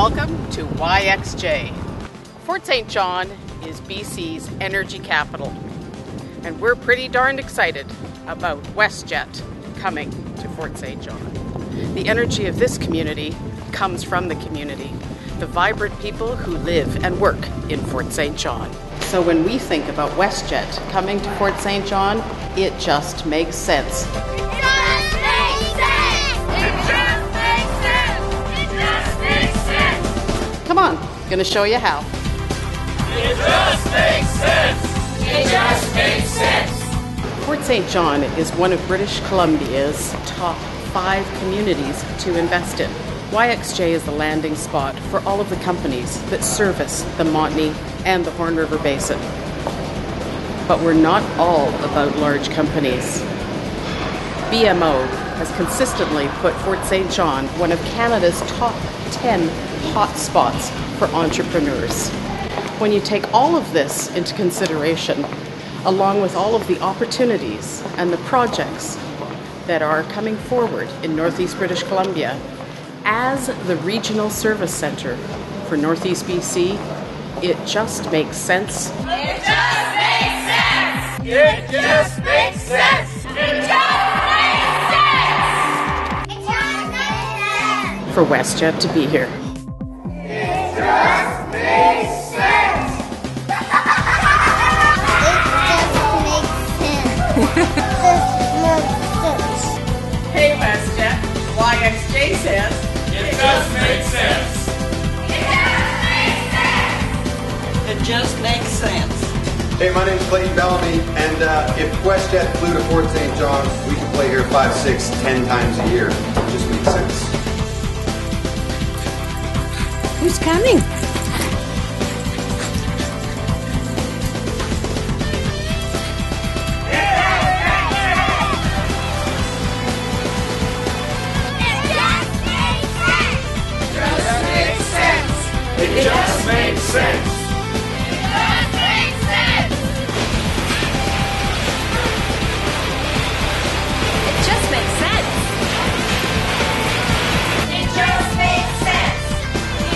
Welcome to WestJet. Fort St. John is BC's energy capital, and we're pretty darned excited about WestJet coming to Fort St. John. The energy of this community comes from the community, the vibrant people who live and work in Fort St. John. So when we think about WestJet coming to Fort St. John, it just makes sense. Come on, gonna show you how. It just makes sense. It just makes sense. Fort St. John is one of British Columbia's top 5 communities to invest in. WestJet is the landing spot for all of the companies that service the Montney and the Horn River Basin. But we're not all about large companies. BMO has consistently put Fort St. John one of Canada's top 10 hot spots for entrepreneurs. When you take all of this into consideration, along with all of the opportunities and the projects that are coming forward in Northeast British Columbia, as the regional service centre for Northeast BC, it just makes sense. It just makes sense. It just makes sense. It just makes sense. It just makes sense. For WestJet to be here. It just makes sense. Hey WestJet, WestJet says It just makes sense. It just makes sense. Hey, my name's Clayton Bellamy, and if WestJet flew to Fort St. John, we could play here 5, 6, 10 times a year. It just makes sense. Who's coming? It just makes sense. It just makes sense. It just makes sense. It just makes sense.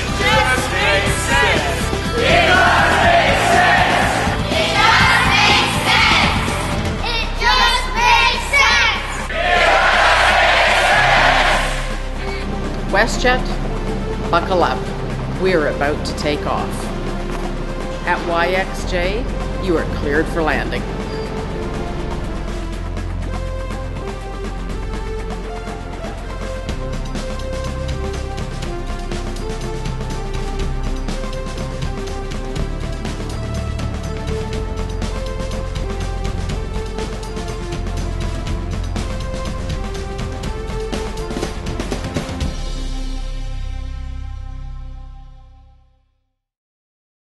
It just makes sense. It just makes sense. It just makes sense. It just makes sense. WestJet, buckle up. We're about to take off. At WestJet, you are cleared for landing.